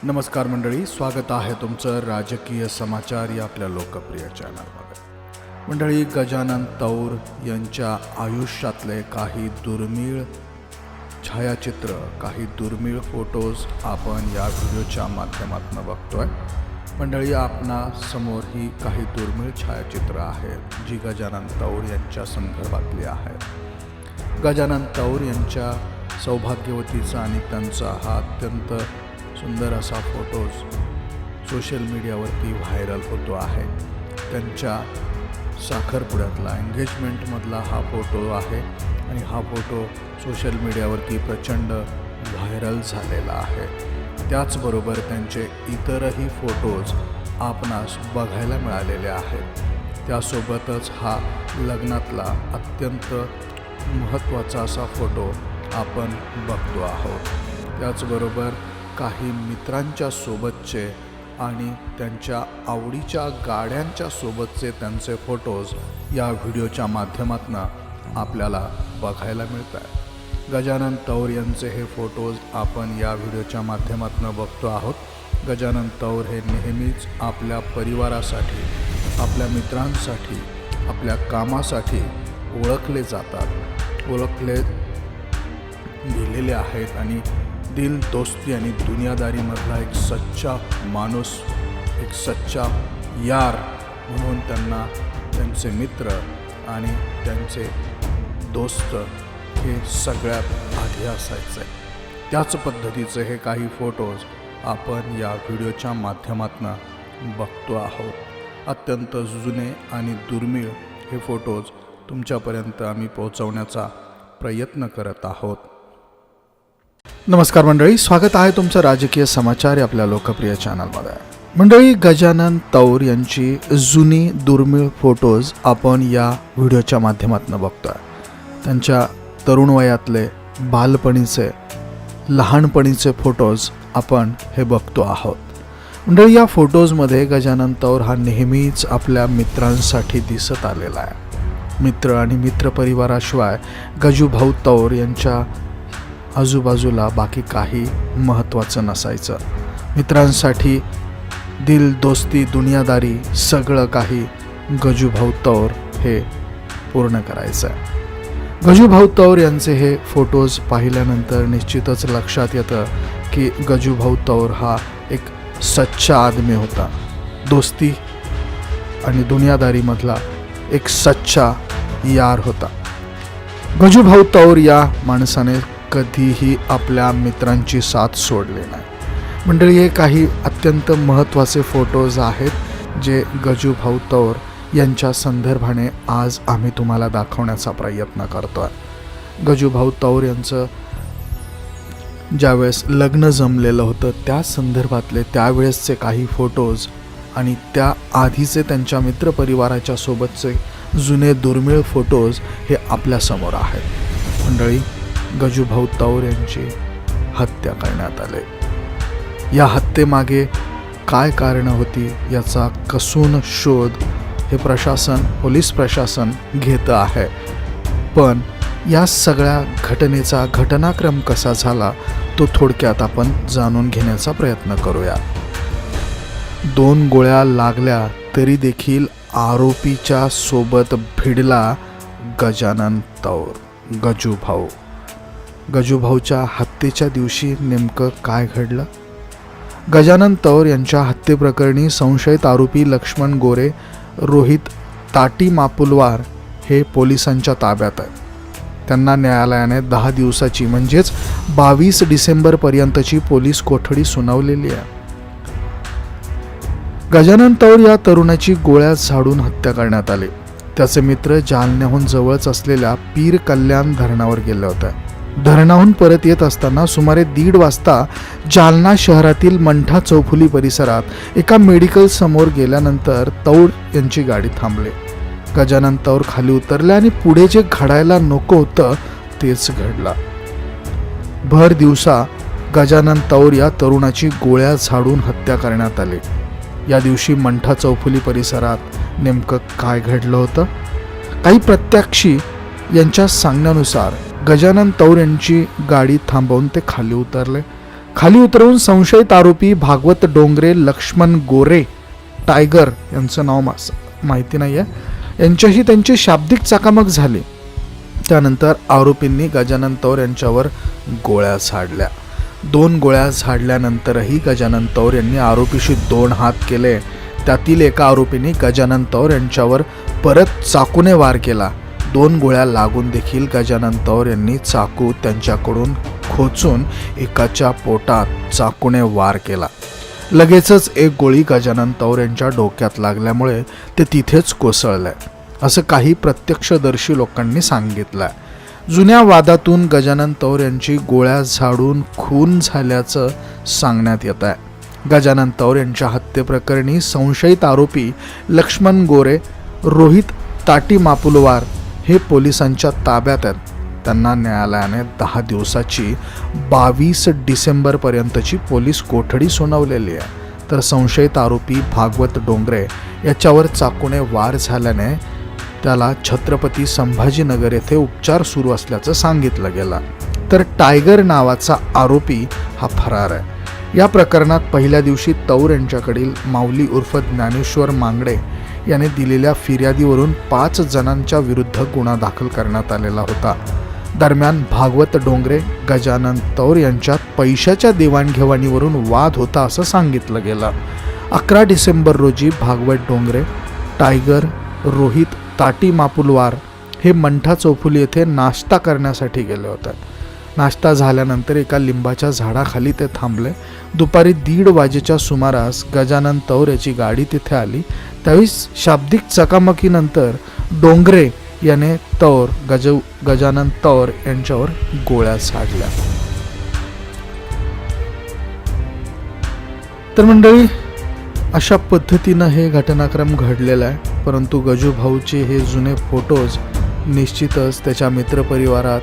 नमस्कार मंडळी, स्वागत आहे तुमचं राजकीय समाचार या आपल्या लोकप्रिय चॅनलमध्ये. मंडळी, गजानन तौर यांच्या आयुष्यातले काही दुर्मिळ छायाचित्र, काही दुर्मिळ फोटोज आपण या व्हिडिओच्या माध्यमातून बघतोय. मंडळी, आपणा समोर ही काही दुर्मिळ छायाचित्र आहेत जी गजानन तौर यांच्या संदर्भातली आहेत. गजानन तौर यांच्या सौभाग्यवतीचा आणि त्यांचा हा अत्यंत सुंदर असा फोटोज सोशल मीडियावरती व्हायरल होतो आहे. त्यांच्या साखरपुड्यातला एंगेजमेंटमधला हा फोटो आहे आणि हा फोटो सोशल मीडियावरती प्रचंड व्हायरल झालेला आहे. त्याचबरोबर त्यांचे इतरही फोटोज आपणास बघायला मिळालेले आहेत. त्यासोबतच हा लग्नातला अत्यंत महत्त्वाचा असा फोटो आपण बघतो आहोत. त्याचबरोबर काही मित्रांच्या सोबतचे आणि त्यांच्या आवडीच्या गाड्यांच्या सोबतचे त्यांचे फोटोज या व्हिडिओच्या माध्यमातून आपल्याला बघायला मिळत आहेत. गजानन तौर यांचे हे फोटोज आपण या व्हिडिओच्या माध्यमातून बघतो आहोत. गजानन तौर हे नेहमीच आपल्या परिवारासाठी, आपल्या मित्रांसाठी, आपल्या कामासाठी ओळखले जातात, ओळखले गेलेले आहेत आणि दिल दोस्ती आणि दुनियादारीमधला एक सच्चा माणूस, एक सच्चा यार म्हणून त्यांना त्यांचे मित्र आणि त्यांचे दोस्त हे सगळ्यात आधी असायचे. त्याच पद्धतीचे हे काही फोटोज आपण या व्हिडिओच्या माध्यमातून बघतो आहोत. अत्यंत जुने आणि दुर्मिळ हे फोटोज तुमच्यापर्यंत आम्ही पोहोचवण्याचा प्रयत्न करत आहोत. नमस्कार मंडळी, स्वागत आहे तुमचं राजकीय समाचार या आपल्या लोकप्रिय चॅनलमध्ये. मंडळी, गजानन तौर यांची जुनी दुर्मिळ फोटोज आपण या व्हिडिओच्या माध्यमातून बघतोय. त्यांच्या तरुण वयातले, बालपणीचे, लहानपणीचे फोटोज आपण हे बघतो आहोत. मंडळी, या फोटोजमध्ये गजानन तौर हा नेहमीच आपल्या मित्रांसाठी दिसत आलेला आहे. मित्र आणि मित्रपरिवाराशिवाय गजूभाऊ तौर यांच्या आजूबाजूला बाकी काही महत्त्वाचं नसायचं. मित्रांसाठी दिल दोस्ती दुनियादारी सगळं काही गजूभाऊ तौर हे पूर्ण करायचं आहे. गजूभाऊ तौर यांचे हे फोटोज पाहिल्यानंतर निश्चितच लक्षात येतं की गजूभाऊ तौर हा एक सच्चा आदमी होता. दोस्ती आणि दुनियादारीमधला एक सच्चा यार होता. गजूभाऊ तौर या माणसाने कधीही आपल्या मित्रांची साथ सोडली नाही. मंडळी, हे काही अत्यंत महत्त्वाचे फोटोज आहेत जे गजूभाऊ तौर यांच्या संदर्भाने आज आम्ही तुम्हाला दाखवण्याचा प्रयत्न करतो आहे. गजूभाऊ तौर यांचं ज्यावेळेस लग्न जमलेलं होतं त्या संदर्भातले त्यावेळेसचे काही फोटोज आणि त्या आधीचे त्यांच्या मित्रपरिवाराच्या सोबतचे जुने दुर्मिळ फोटोज हे आपल्यासमोर आहेत. मंडळी, गजूभाऊ तौर यांची हत्या करण्यात आली. या हत्येमागे काय कारणं होती याचा कसून शोध हे पोलीस प्रशासन घेतं आहे. पण या सगळ्या घटनेचा घटनाक्रम कसा झाला तो थोडक्यात आपण जाणून घेण्याचा प्रयत्न करूया. 2 गोळ्या लागल्या तरी देखील आरोपीच्या सोबत भिडला गजानन तौर, गजूभाऊ. गजूभाऊच्या हत्येच्या दिवशी नेमकं काय घडलं? गजानन तौर यांच्या हत्येप्रकरणी संशयित आरोपी लक्ष्मण गोरे, रोहित ताटी मापुलवार हे पोलिसांच्या ताब्यात आहे. त्यांना न्यायालयाने 10 दिवसाची म्हणजेच 22 डिसेंबरपर्यंतची पोलीस कोठडी सुनावलेली आहे. गजानन तौर या तरुणाची गोळ्या झाडून हत्या करण्यात आली. त्याचे मित्र जालन्याहून जवळच असलेल्या पीर कल्याण धरणावर गेले होते. धरणाहून परत येत असताना सुमारे 1:30 वाजता जालना शहरातील मंठा चौफुली परिसरात एका मेडिकल समोर गेल्यानंतर तौर यांची गाडी थांबली. गजानन तौर खाली उतरले आणि पुढे जे घडायला नको होतं तेच घडलं. भर दिवसा गजानन तौर या तरुणाची गोळ्या झाडून हत्या करण्यात आली. या दिवशी मंठा चौफुली परिसरात नेमकं काय घडलं होतं? काही प्रत्यक्षी यांच्या सांगण्यानुसार गजानन तौर यांची गाडी थांबवून ते खाली उतरले. खाली उतरवून संशयित आरोपी भागवत डोंगरे, लक्ष्मण गोरे, टायगर यांचं नाव माहिती नाही आहे, यांच्याशी त्यांची शाब्दिक चकमक झाली. त्यानंतर आरोपींनी गजानन तौर यांच्यावर गोळ्या झाडल्या. 2 गोळ्या झाडल्यानंतरही गजानन तौर यांनी आरोपीशी 2 हात केले. त्यातील एका आरोपींनी गजानन तौर यांच्यावर परत चाकूने वार केला. 2 गोळ्या लागून देखील गजानन तौर यांनी चाकू त्यांच्याकडून खोचून एकाच्या पोटात चाकूने वार केला. लगेचच एक गोळी गजानन तौर यांच्या डोक्यात लागल्यामुळे ते तिथेच कोसळले, असं काही प्रत्यक्षदर्शी लोकांनी सांगितलं. जुन्या वादातून गजानन तौर यांची गोळ्या झाडून खून झाल्याचं सांगण्यात येत आहे. गजानन तौर यांच्या हत्येप्रकरणी संशयित आरोपी लक्ष्मण गोरे, रोहित ताटी मापुलवार हे पोलिसांच्या ताब्यात आहेत. त्यांना न्यायालयाने 10 दिवसाची 22 डिसेंबरपर्यंतची पोलीस कोठडी सुनावलेली आहे. तर संशयित आरोपी भागवत डोंगरे याच्यावर चाकूने वार झाल्याने त्याला छत्रपती संभाजीनगर येथे उपचार सुरू असल्याचं सांगितलं गेलं. तर टायगर नावाचा आरोपी हा फरार आहे. या प्रकरणात पहिल्या दिवशी तौर यांच्याकडील माऊली उर्फ ज्ञानेश्वर मांगडे याने दिलेल्या फिर्यादीवरून 5 जणांच्या विरुद्ध गुन्हा दाखल करण्यात आलेला होता. दरम्यान भागवत डोंगरे, गजानन तौर यांच्यात पैशाच्या देवाणघेवाणीवरून वाद होता असं सांगितलं गेलं. 11 डिसेंबर रोजी भागवत डोंगरे, टायगर, रोहित ताटी मापुलवार हे मंठा चौफुली येथे नाश्ता करण्यासाठी गेले होते. नाश्ता झाल्यानंतर एका लिंबाच्या झाडाखाली ते थांबले. दुपारी 1:30 वाजेच्या सुमारास गजानन तौर याची गाडी तिथे आली. त्यावेळी शाब्दिक चकामकीनंतर डोंगरे याने गजानन तौर यांच्यावर गोळ्या झाडल्या. तर मंडळी, अशा पद्धतीनं हे घटनाक्रम घडलेला आहे. परंतु गजू भाऊचे हे जुने फोटोज निश्चितच त्याच्या मित्रपरिवारात